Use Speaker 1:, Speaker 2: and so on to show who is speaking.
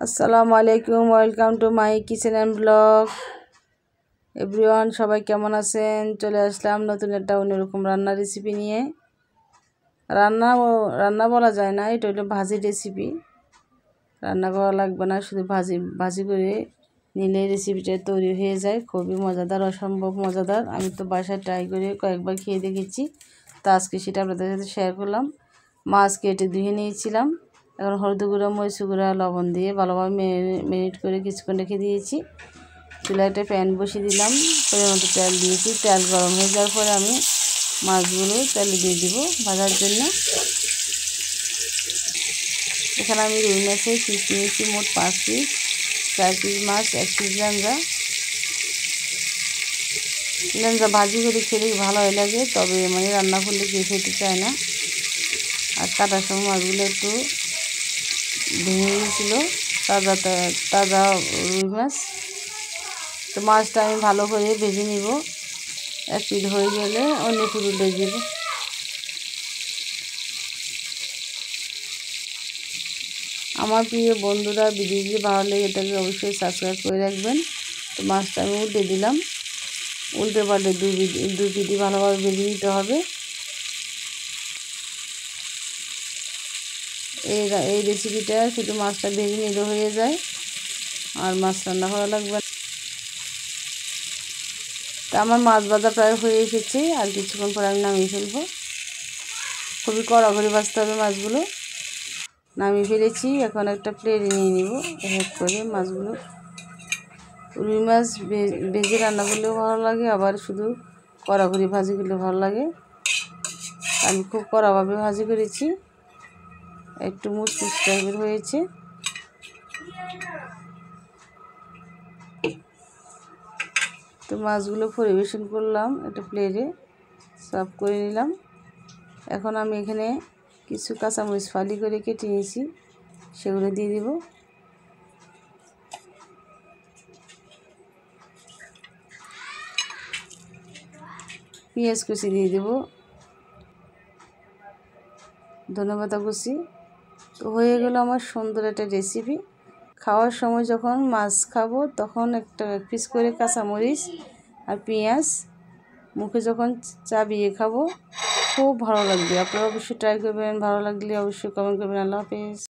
Speaker 1: আসসালামু আলাইকুম, welcome to my kitchen and blog. Everyone, সবাই কেমন আছেন? চলে আসলাম নতুন একটা অন্যরকম রান্নার রেসিপি নিয়ে। রান্না বলা যায় না, এটা হলো ভাজি রেসিপি। রান্না করা লাগবে না, শুধু ভাজি করে নিলে রেসিপিটা তৈরি হয়ে যায়। খুবই মজাদার, অসম্ভব মজাদার। আমি তো বাসায় ট্রাই করে কয়েকবার খেয়ে দেখেছি, তো আজকে সেটা আপনাদের সাথে শেয়ার করলাম। মাছ কেটে ধুয়ে নিয়েছিলাম, এখন হলুদ গুঁড়া, মরিচ গুঁড়া, লবণ দিয়ে ভালোভাবে ম্যারিনেট করে কিছুক্ষণ রেখে দিয়েছি। চুলায় একটা প্যান বসিয়ে দিলাম, পরিমাণ মতো তেল দিয়েছি। তেল গরম হয়ে যাওয়ার পরে আমি মাছগুলো তেলে দিয়ে দিব ভাজার জন্য। এখানে আমি রুই মাছের পিস নিয়েছি, মোট 5 পিস। 4 পিস মাছ, 1 পিস লেঞ্জা ভাজি করে খেলে ভালো লাগে, তবে রান্না করলে কেউ খেতে চায় না। আর কাটার সময় মাছগুলো একটু ভেঙে গিয়েছিল, তাজা রুই মাছ। তো মাছটা আমি ভালো করে ভেজে নিব। এক পিঠ হয়ে গেলে অন্য পিঠ উল্টে দিব। আমার প্রিয় বন্ধুরা, ভিডিও যদি ভালো লেগে থাকে অবশ্যই সাবস্ক্রাইব করে রাখবেন। তো মাছটা আমি উল্টে দিলাম। উল্টে পাল্টে দুই পিঠই ভালোভাবে ভেজে নিতে হবে। এই রেসিপিটা শুধু মাছটা ভেজে নিলে হয়ে যায়, আর মাছ রান্না করা লাগবে। তা আমার মাছ ভাজা প্রায় হয়ে এসেছে, আর কিছুক্ষণ পরে আমি নামিয়ে ফেলবো। খুবই কড়া করে ভাজতে হবে মাছগুলো। নামিয়ে ফেলেছি, এখন একটা প্লেটে নিয়ে নিব এক করে মাছগুলো। রুই মাছ ভেজে রান্না করলেও ভালো লাগে, আবার শুধু কড়া করে ভাজি করলেও ভালো লাগে। আমি খুব কড়াভাবে ভাজি করেছি, একটু মুচমুচ টাইপের হয়েছে। তো মাছগুলো পরিবেশন করলাম, একটা প্লেটে সার্ভ করে নিলাম। এখন আমি এখানে কিছু কাঁচামরিচ ফালি করে কেটে নিয়েছি, সেগুলো দিয়ে দিব। পেঁয়াজ কুচি দিয়ে দেব, ধনেপাতা কুচি। তো হয়ে গেল আমার সুন্দর একটা রেসিপি। খাওয়ার সময় যখন মাছ খাবো, তখন এক পিস করে কাঁচামরিচ আর পেঁয়াজ মুখে যখন চাবিয়ে খাবো, খুব ভালো লাগবে। আপনারা অবশ্যই ট্রাই করবেন, ভালো লাগলে অবশ্যই কমেন্ট করবেন। আল্লাহ হাফেজ।